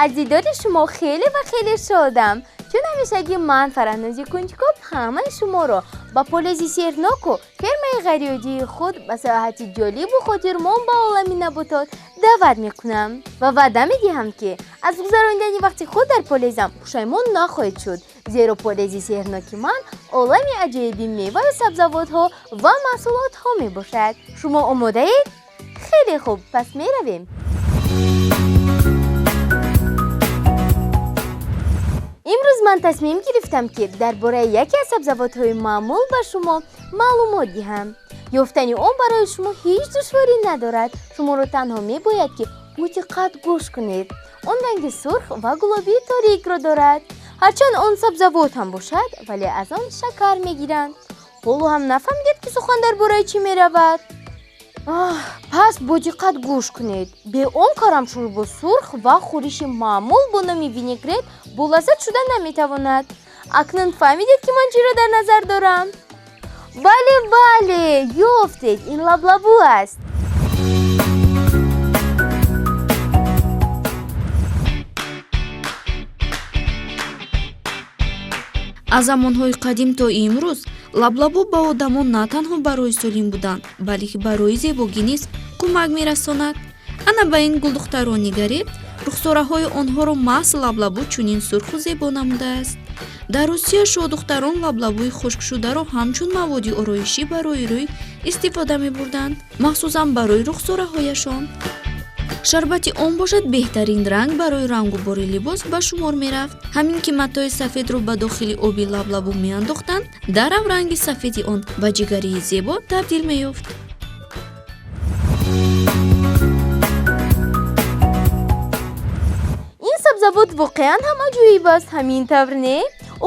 از دیدار شما خیلی و خیلی شادم، چون همیشگی من فرهنازی کنجکاو همه شما را با پولزی سیرناک و فرمای غریودی خود به سیاحت جالب و خاطرمان به عالم نباتات دعوت میکنم و وعده میدهم که از گذراندن وقت خود در پولزم پشیمان نخواهید شد، زیرا پولزی سیرناک من عالم عجیبی میوه و سبزیجات ها و محصولات ها می باشد. شما آماده اید؟ خیلی خوب، پس می رویم. امروز من تصمیم گرفتم که درباره یکی از سبزیجات‌های معمول به شما معلومات دهم. یافتن آن برای شما هیچ دشواری ندارد. شما را تنها می‌باید که با دقت گوش کنید. آن رنگ سرخ و گلابی تاریک را دارد. هرچند آن سبزیجات هم باشد، ولی از آن شکر می‌گیرند. حالا هم نفهمیدید که سخن درباره چی می‌رود؟ پس با دقت گوش کنید. به آن کارم شوربا سرخ و خورش معمول با نام وینیگرت با لذت شده نمیتواند. اکنون فهمیدید که من چی را در نظر دارم؟ بله یافتید، این لبلبو است. аз замонҳои қадим то имрӯз лаблабу ба одамон на танҳо барои солим будан, балки барои зебогӣ низ кӯмак мерасонад. ана ба ин гулдухтарон нигаред, рухсораҳои онҳоро маҳз лаблабу чунин сурху зебо намудааст. дар русия шодухтарон лаблабуи хушкшударо ҳамчун маводи ороишӣ барои рӯй истифода мебурданд, махсусан барои рухсораҳояшон. шарбати он бошад беҳтарин ранг барои рангубори либос ба шумор мерафт. ҳамин ки матои сафедро ба дохили оби лаблабу меандохтанд, дарам ранги сафеди он ба ҷигарии зебо табдил меёфт. ин сабзавот воқеан ҳам аҷоиб аст, ҳамин тавр не?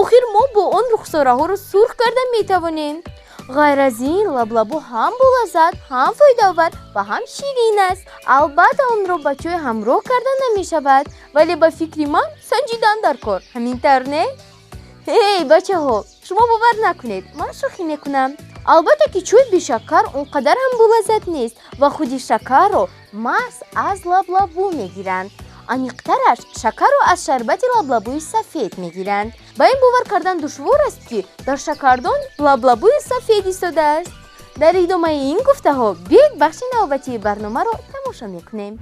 охир мо бо он рухсораҳоро сурх карда метавонем. غیر از این لبلبو هم بولذت، هم فایده‌آور و هم شیرین است. البته آن را با چای همراه کردن نمی شود، ولی با فکر من سنجیدن در کار. همین طور نه؟ هی بچه ها، شما باور نکنید، من شوخی میکنم. البته که چای بی شکر اونقدر هم بولذت نیست و خودی شکر را محض از لبلبو میگیرند. عمیق‌ترش شکر را از شربت لبلبوی سفید میگیرند. با این باور کردن دشوار است که در شکردان لبلبوی سفید ایستاده است. در ادامه این گفته ها بیایید بخش نوبتی برنامه را تماشا میکنیم.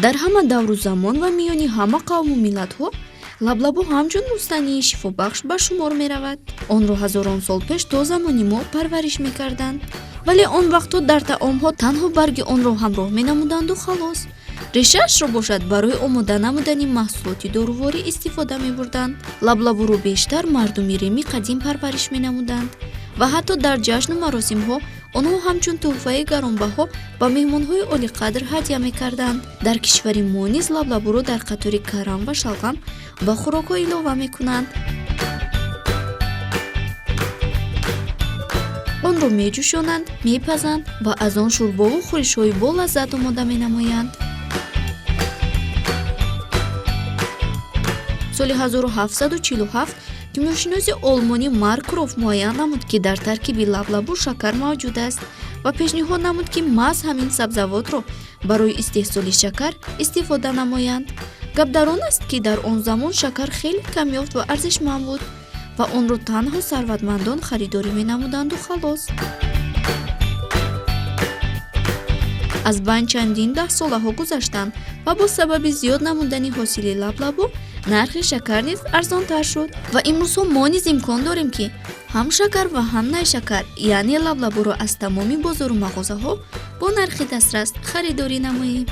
дар ҳама давру замон ва миёни ҳама қавму миллатҳо лаблабу ҳамчун рустании шифобахш ба шумор меравад. онро ҳазорон сол пеш то замони мо парвариш мекарданд, вале он вақтҳо дар таомҳо танҳо барги онро ҳамроҳ менамуданду халос. решаашро бошад барои омода намудани маҳсулоти доруворӣ истифода мебурданд. лаблабуро бештар мардуми Рими қадим парвариш менамуданд ва ҳатто дар ҷашну маросимҳо онҳо ҳамчун тӯҳфаи гаронбаҳо ба меҳмонҳои олиқадр ҳадя мекарданд. дар кишвари мо низ лаблабуро дар қатори карам ва шалғам ба хӯрокҳо илова мекунанд. онро меҷӯшонанд, мепазанд ва аз он шӯрбову хӯришҳои болаззат омода менамоянд. соли 1747 кимиёшиноси олмонӣ Маркроф муайян намуд, ки дар таркиби лаблабу шакар мавҷуд аст ва пешниҳод намуд, ки маҳз ҳамин сабзавотро барои истеҳсоли шакар истифода намоянд. гап дар он аст, ки дар он замон шакар хеле камёфт ва арзишманд буд ва онро танҳо сарватмандон харидорӣ менамуданду халос. аз байн чандин даҳсолаҳо гузаштанд ва бо сабаби зиёд намудани ҳосили лаблабу нархи шакар низ арзонтар шуд ва имрӯзҳо мо низ имкон дорем ки ҳам шакар ва ҳам найшакар, яъне лаблабуро аз тамоми бозору мағозаҳо бо нархи дастрас харидорӣ намоем.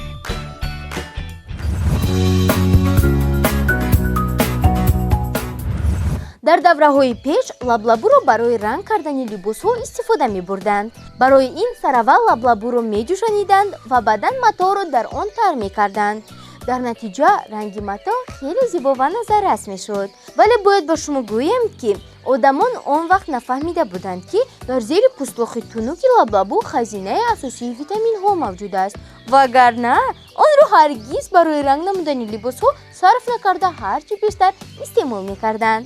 дар давраҳои пеш лаблабуро барои ранг кардани либосҳо истифода мебурданд. барои ин сараввал лаблабуро меҷӯшониданд ва баъдан маторо дар он тар мекарданд. дар натиҷа ранги мато хеле зебо ва назаррас мешуд. вале бояд ба шумо гӯям, ки одамон он вақт нафаҳмида буданд, ки дар зери пӯстлохи тунуки лаблабу хазинаи асосии витаминҳо мавҷуд аст. вагарна онро ҳаргиз барои ранг намудани либосҳо сарф накарда ҳарчи бештар истеъмол мекарданд.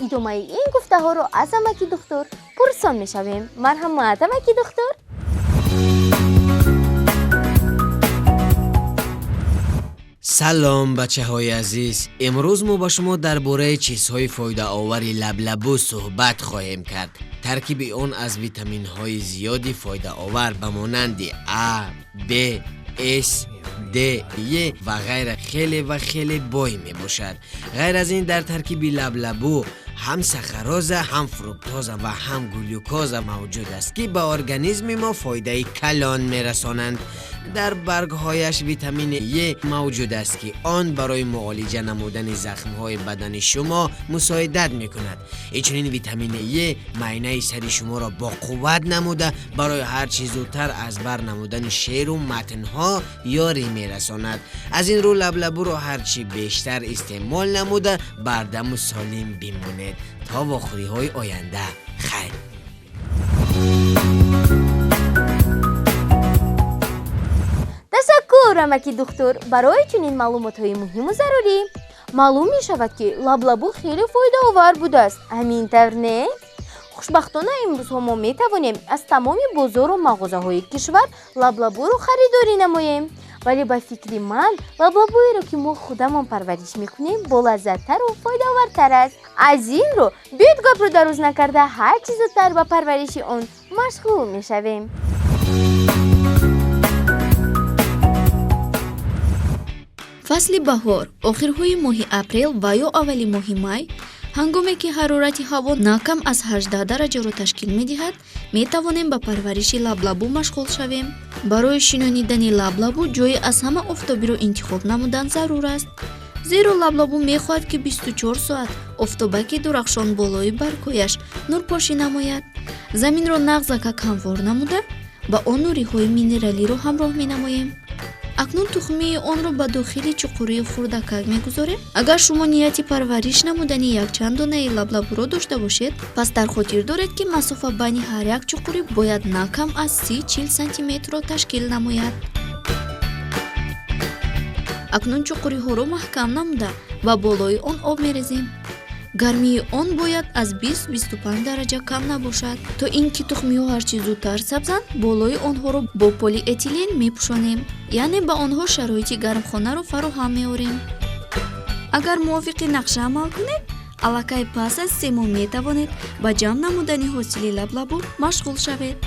идомаи ин гуфтаҳоро аз амаки духтур пурсон мешавем. Марҳамат амаки духтур. салом бачаҳои азиз, имрӯз мо ба шумо дар бораи чизҳои фоидаовари лаблабу суҳбат хоҳем кард. таркиби он аз витаминҳои зиёди фоидаовар ба монанди А, Б, С, Д, Е ва ғайра хеле бой мебошад. ғайр аз ин дар таркиби лаблабу ҳам сахароза, ҳам фруктоза ва ҳам глюкоза мавҷуд аст ки ба организми мо фоидаи калон мерасонанд. дар баргҳояш витамини Е мавҷуд аст ки он барои муолиҷа намудани захмҳои бадани шумо мусоидат мекунад. инчунин витамини Е майнаи сари шуморо боқувват намуда барои ҳарчи зудтар аз бар намудани шеру матнҳо ёрӣ мерасонад. аз ин рӯ лаблабуро ҳарчи бештар истеъмол намуда бардаму солим бимонед. то вохӯриҳои оянда. хайр. ташаккур амаки духтур барои чунин маълумотҳои муҳиму зарурӣ. маълум мешавад ки лаблабу хеле фоидаовар будааст. ҳамин тавр не? хушбахтона имрӯзҳо мо метавонем аз тамоми бозору мағозаҳои кишвар лаблабуро харидорӣ намоем. вале ба фикри ман лаблабуеро ки мо худамон парвариш мекунем болаззаттару фоидаовартар аст. аз ин рӯ биёед гапро дароз накарда ҳар чӣ зудтар ба парвариши он машғул мешавем. фасли баҳор охирҳои моҳи апрел ва ё аввали моҳи май ҳангоме ки ҳарорати ҳаво накам аз 18 дараҷаро ташкил медиҳад, метавонем ба парвариши лаблабу машғул шавем. барои шинонидани лаблабу ҷое аз ҳама офтобиро интихоб намудан зарур аст, зеро лаблабу мехоҳад ки 24 соат офтобаки дурахшон болои баргҳояш нурпошӣ намояд. заминро нағзакак ҳамвор намуда ба он нуриҳои минералиро ҳамроҳ менамоем. акнун тухмии онро ба дохили чуқурии хурдакак мегузорем. агар шумо нияти парвариш намудани якчанд донаи лаблабуро дошта бошед, пас дар хотир доред ки масофа байни ҳар як чуқурӣ бояд на кам аз 30-40 сантиметрро ташкил намояд. акнун чуқуриҳоро маҳкам намуда ба болои он об мерезем. гармии он бояд аз 20-25 дараҷа кам набошад. то ин ки тухмиҳо ҳарчи зудтар сабзанд, болои онҳоро бо полиэтилен мепӯшонем, яъне ба онҳо шароити гармхонаро фароҳам меорем. агар мувофиқи нақша амал кунед, аллакай пас аз 3 моҳ метавонед ба ҷамъ намудани ҳосили лаблабу машғул шавед.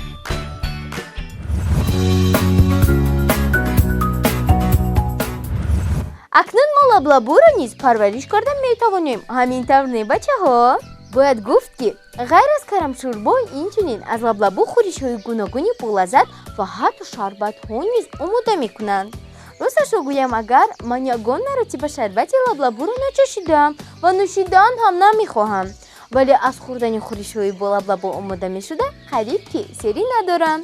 акнун мо лаблабуро низ парвариш карда метавонем. ҳамин тавр не бачаҳо? бояд гуфт ки ғайр аз карамшӯрбо инчунин аз лаблабу хӯришҳои гуногуни пурлаззат ва ҳатто шарбатҳо низ омода мекунанд. росташро гӯям, агар ман ягон маротиба шарбати лаблабуро начошидам ва нӯшидан ҳам намехоҳам, вале аз хӯрдани хӯришҳои бо лаблабу омода мешуда қариб ки серӣ надорам.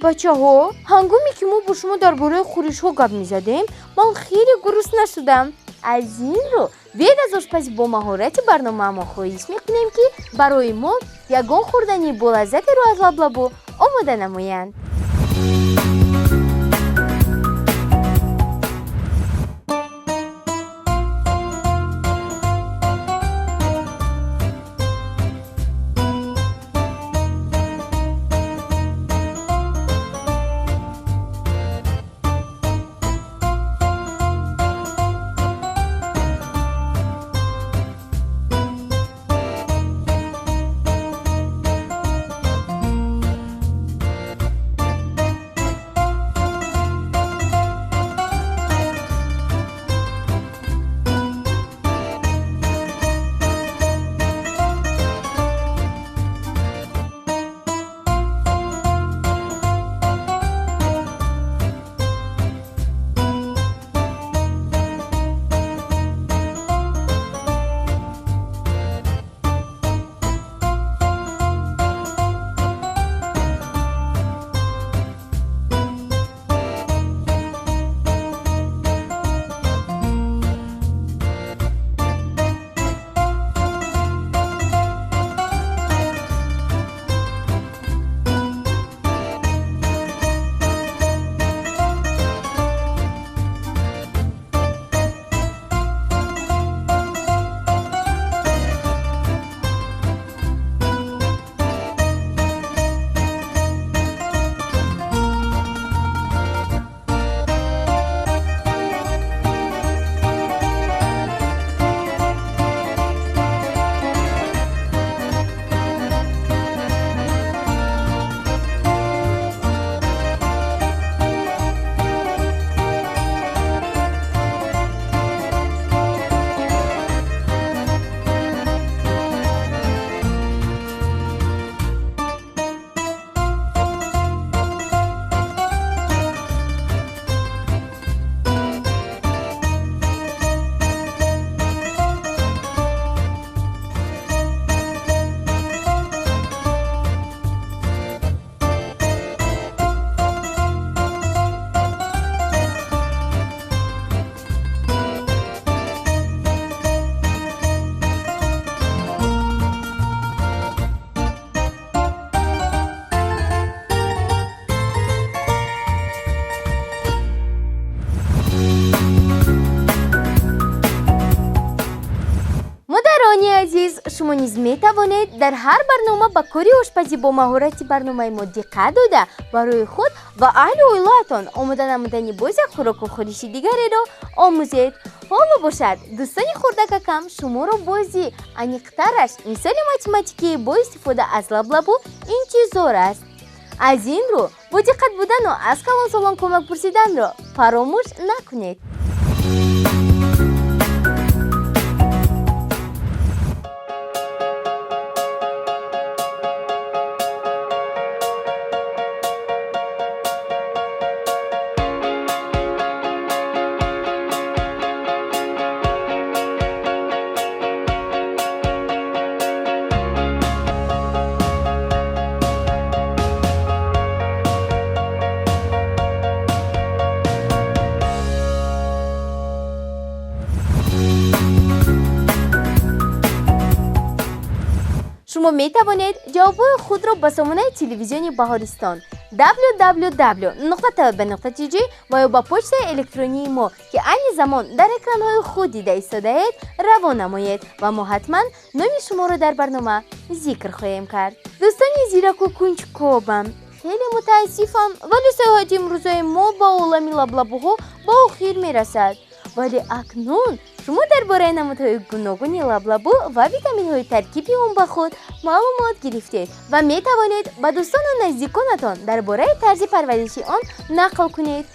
бачаҳо, ҳангоме ки мо бо шумо дар бораи хӯришҳо гап мезадем, ман хеле гурусна шудам. аз ин рӯ биёед аз ошпази бо маҳорати барномаамон хоҳиш мекунем ки барои мо ягон хӯрдани болаззатеро аз лаблабу омода намоянд. шумо низ метавонед дар ҳар барнома ба кори ошпазӣ бо маҳорати барномаи мо диққат дода барои худ ва аҳли оилаатон омода намудани боз як хӯроку хӯриши дигареро омӯзед. ҳоло бошад дӯстони хурдакакам шуморо бозӣ аниқтараш мисоли математикӣ бо истифода аз лаблабу интизор аст. аз ин рӯ бо диққат будану аз калонсолон кӯмак пурсиданро фаромӯш накунед. шумо метавонед ҷавобҳои худро ба сомонаи телевизиони Баҳористон www.tv.tg ва ё ба почтаи электронии мо ки айни замон дар экранҳои худ дида истодаед равон намоед ва мо ҳатман номи шуморо дар барнома зикр хоҳем кард. дӯстони зираку кунҷкобам, хеле мутаассифам, вале саёҳати имрӯзаи мо ба олами лаблабуҳо ба охир мерасад. вале акнун шумо дар бораи намудҳои гуногуни лаблабу ва витаминҳои таркиби он ба худ маълумот гирифтед ва метавонед ба дӯстону наздиконатон дар бораи тарзи парвариши он нақл кунед.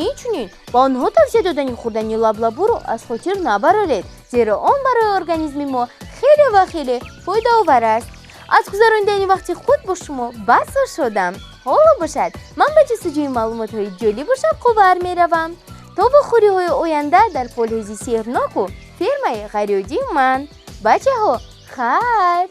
инчунин ба онҳо тавсия додани хӯрдани лаблабуро аз хотир набароред, зеро он барои организми мо хеле ва хеле фоидаовар аст. аз гузарондани вақти худ бо шумо баср шудам. ҳоло бошад ман ба ҷустуҷӯи маълумотҳои ҷолибу шавқовар меравам. то вохӯриҳои оянда дар полези сеҳрноку фермаи ғайриоддии ман. бачаҳо хайр.